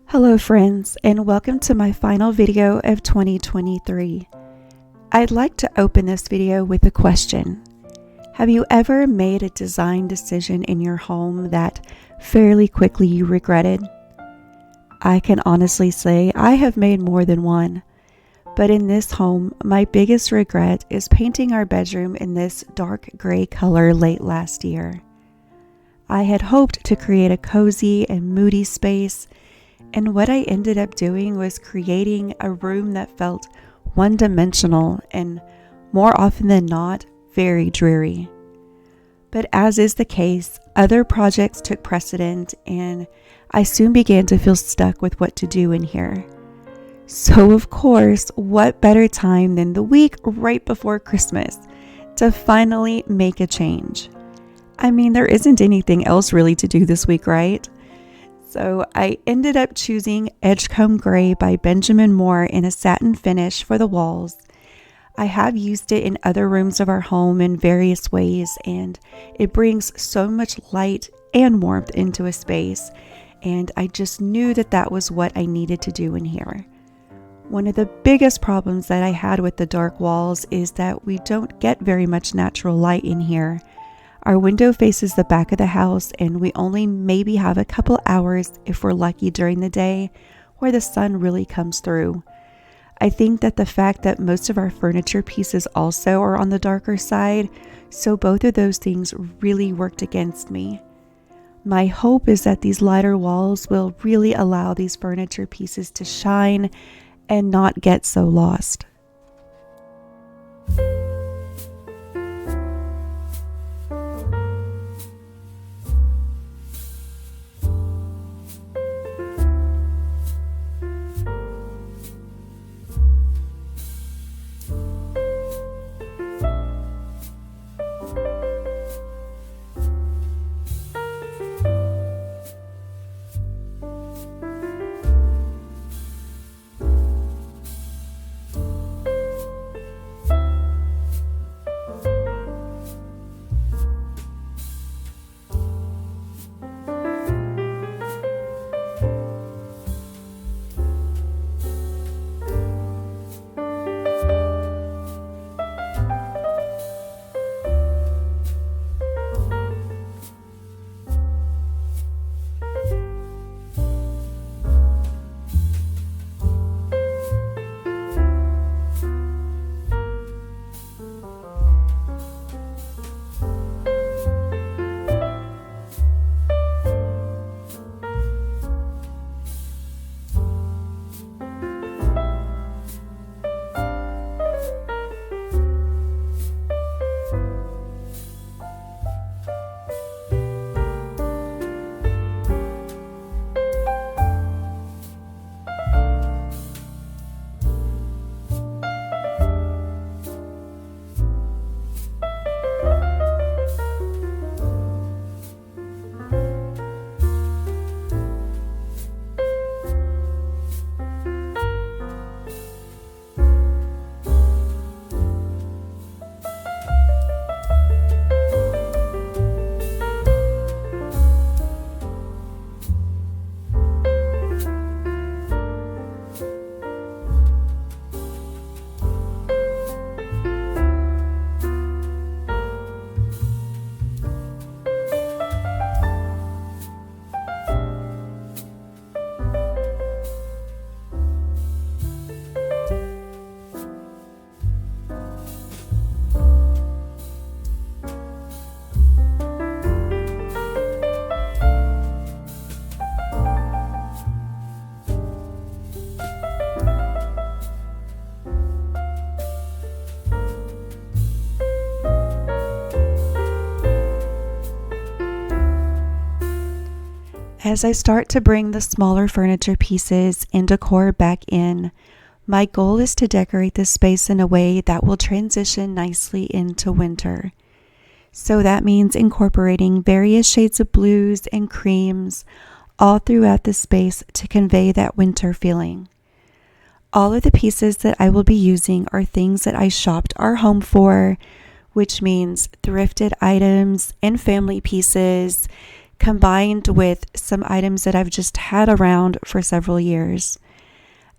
Hello friends, and welcome to my final video of 2023. I'd like to open this video with a question. Have you ever made a design decision in your home that fairly quickly you regretted? I can honestly say I have made more than one, but in this home, my biggest regret is painting our bedroom in this dark gray color late last year. I had hoped to create a cozy and moody space, and what I ended up doing was creating a room that felt one-dimensional and, more often than not, very dreary. But as is the case, other projects took precedent, and I soon began to feel stuck with what to do in here. So of course, what better time than the week right before Christmas to finally make a change? I mean, there isn't anything else really to do this week, right? So I ended up choosing Edgecomb Gray by Benjamin Moore in a satin finish for the walls. I have used it in other rooms of our home in various ways, and it brings so much light and warmth into a space, and I just knew that was what I needed to do in here. One of the biggest problems that I had with the dark walls is that we don't get very much natural light in here. Our window faces the back of the house, and we only maybe have a couple hours, if we're lucky, during the day where the sun really comes through. I think that the fact that most of our furniture pieces also are on the darker side, so both of those things really worked against me. My hope is that these lighter walls will really allow these furniture pieces to shine and not get so lost. As I start to bring the smaller furniture pieces and decor back in, my goal is to decorate this space in a way that will transition nicely into winter. So that means incorporating various shades of blues and creams all throughout the space to convey that winter feeling. All of the pieces that I will be using are things that I shopped our home for, which means thrifted items and family pieces, combined with some items that I've just had around for several years.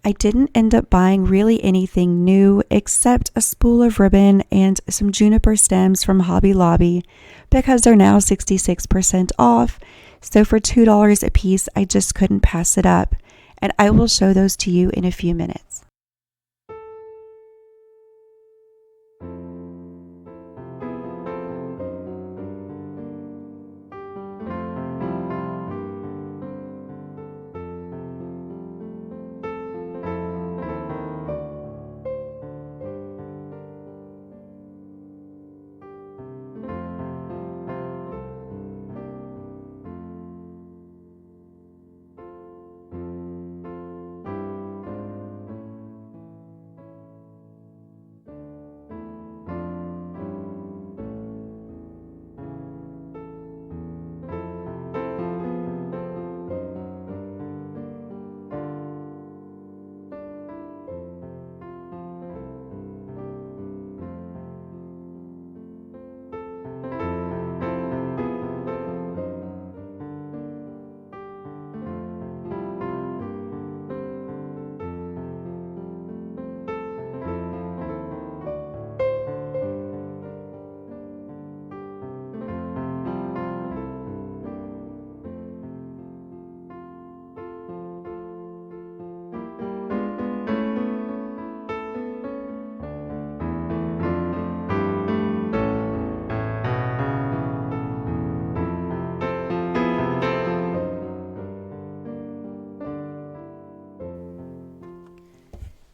I didn't end up buying really anything new except a spool of ribbon and some juniper stems from Hobby Lobby because they're now 66% off. So for $2 a piece, I just couldn't pass it up. And I will show those to you in a few minutes.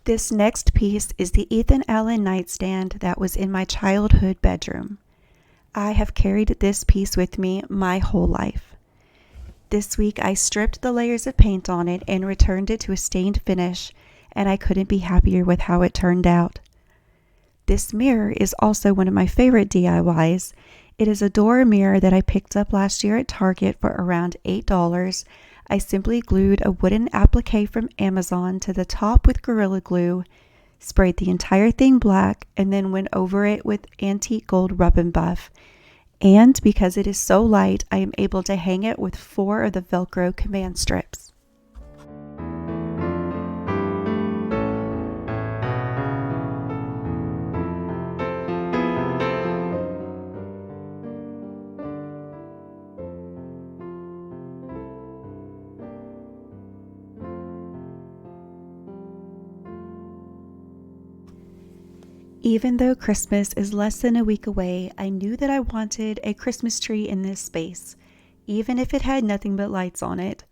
This next piece is the Ethan Allen nightstand that was in my childhood bedroom. I have carried this piece with me my whole life. This week I stripped the layers of paint on it and returned it to a stained finish, and I couldn't be happier with how it turned out. This mirror is also one of my favorite DIYs. It is a door mirror that I picked up last year at Target for around $8. I simply glued a wooden applique from Amazon to the top with Gorilla Glue, sprayed the entire thing black, and then went over it with antique gold rub and buff. And because it is so light, I am able to hang it with 4 of the Velcro command strips. Even though Christmas is less than a week away, I knew that I wanted a Christmas tree in this space, even if it had nothing but lights on it.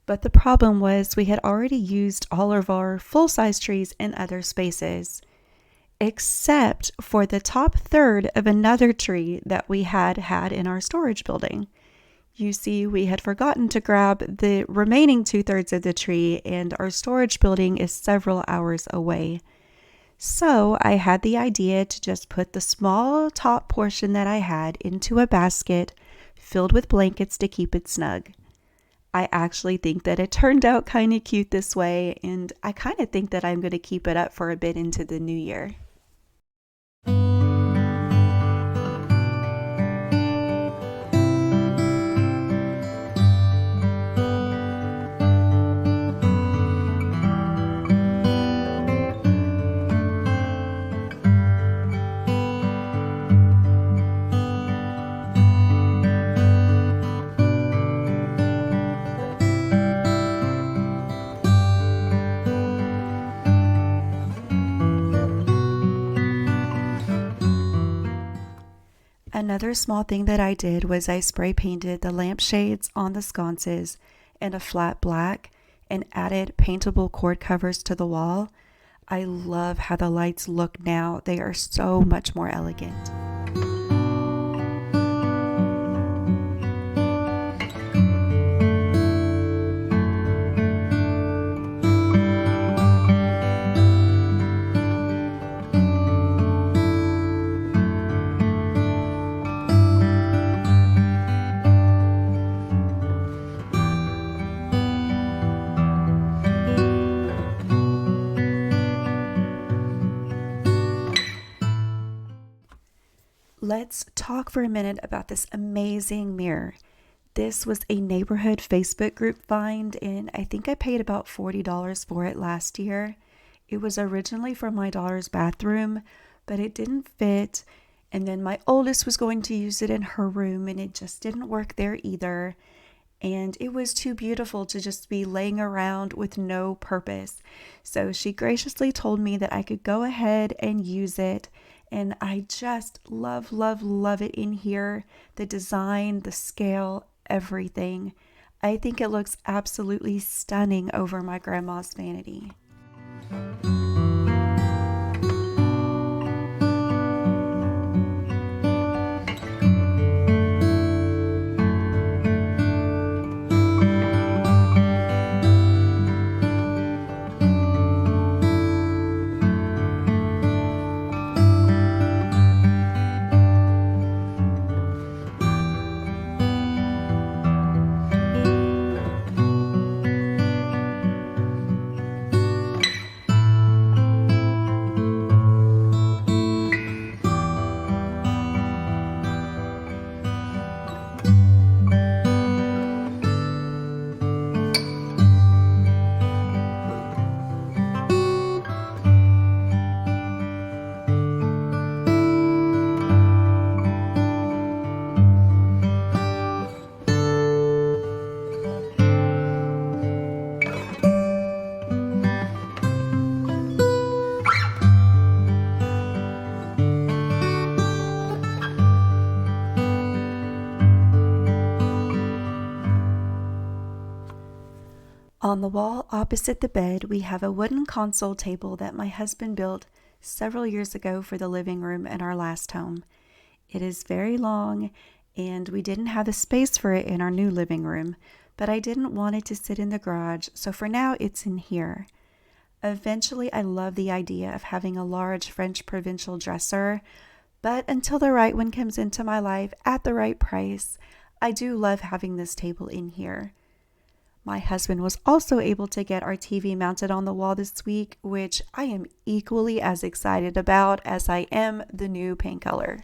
But the problem was we had already used all of our full-size trees in other spaces, except for the top third of another tree that we had in our storage building. You see, we had forgotten to grab the remaining 2/3 of the tree, and our storage building is several hours away. So I had the idea to just put the small top portion that I had into a basket filled with blankets to keep it snug. I actually think that it turned out kind of cute this way, and I kind of think that I'm going to keep it up for a bit into the new year. Another small thing that I did was I spray painted the lampshades on the sconces in a flat black and added paintable cord covers to the wall. I love how the lights look now. They are so much more elegant. Let's talk for a minute about this amazing mirror. This was a neighborhood Facebook group find, and I think I paid about $40 for it last year. It was originally for my daughter's bathroom, but it didn't fit. And then my oldest was going to use it in her room, and it just didn't work there either. And it was too beautiful to just be laying around with no purpose. So she graciously told me that I could go ahead and use it. And I just love, love, love it in here. The design, the scale, everything. I think it looks absolutely stunning over my grandma's vanity. On the wall opposite the bed, we have a wooden console table that my husband built several years ago for the living room in our last home. It is very long, and we didn't have the space for it in our new living room, but I didn't want it to sit in the garage, so for now it's in here. Eventually, I love the idea of having a large French provincial dresser, but until the right one comes into my life at the right price, I do love having this table in here. My husband was also able to get our TV mounted on the wall this week, which I am equally as excited about as I am the new paint color.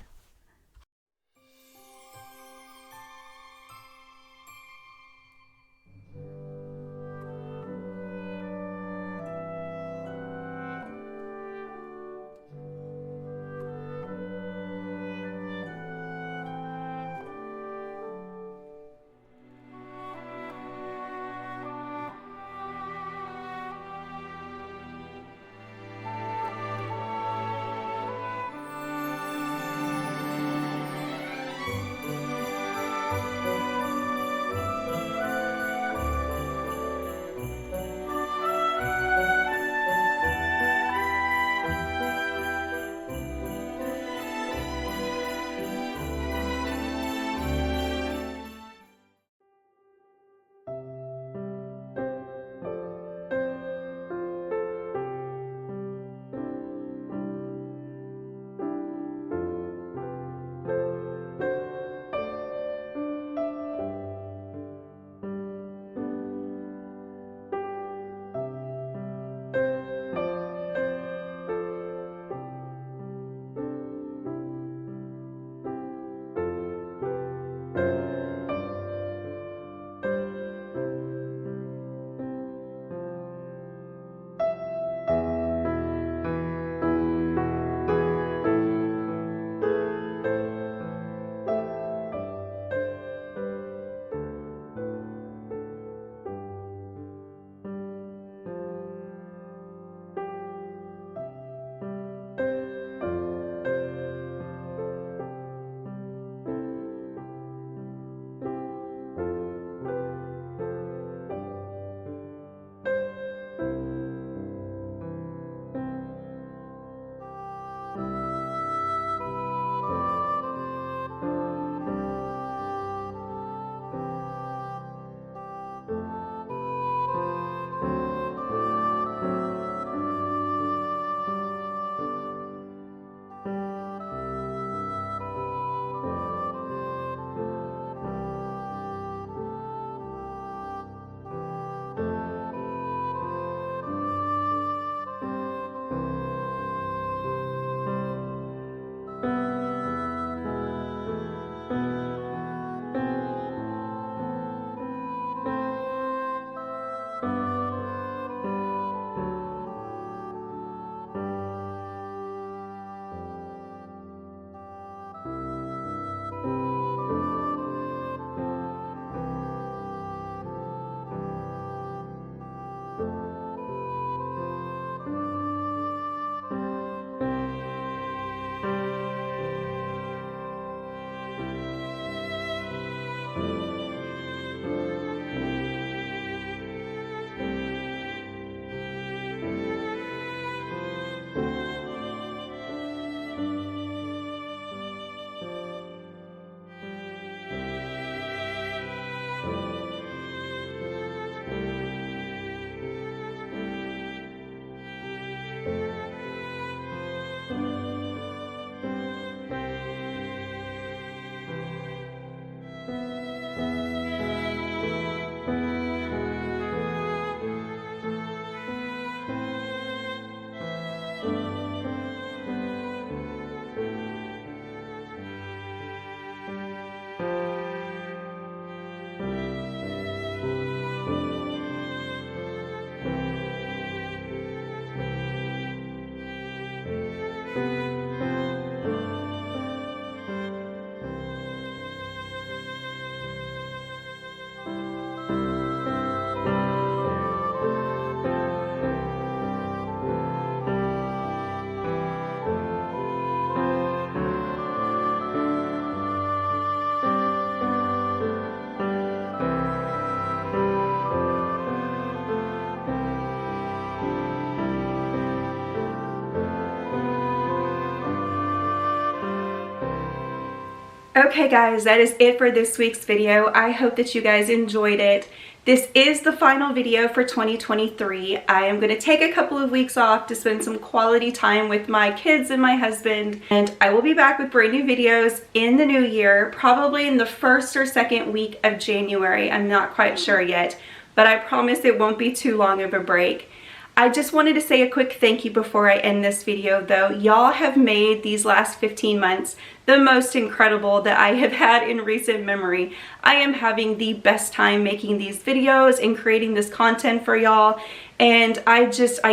Okay guys, that is it for this week's video. I hope that you guys enjoyed it. This is the final video for 2023. I am going to take a couple of weeks off to spend some quality time with my kids and my husband, and I will be back with brand new videos in the new year, probably in the first or second week of January. I'm not quite sure yet, but I promise it won't be too long of a break. I just wanted to say a quick thank you before I end this video though. Y'all have made these last 15 months the most incredible that I have had in recent memory. I am having the best time making these videos and creating this content for y'all, and I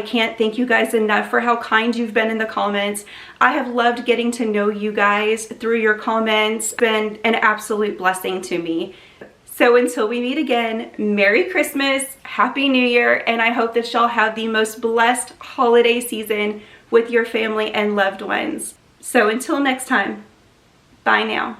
can't thank you guys enough for how kind you've been in the comments. I have loved getting to know you guys through your comments. It's been an absolute blessing to me. So until we meet again, Merry Christmas, Happy New Year, and I hope that y'all have the most blessed holiday season with your family and loved ones. So until next time, bye now.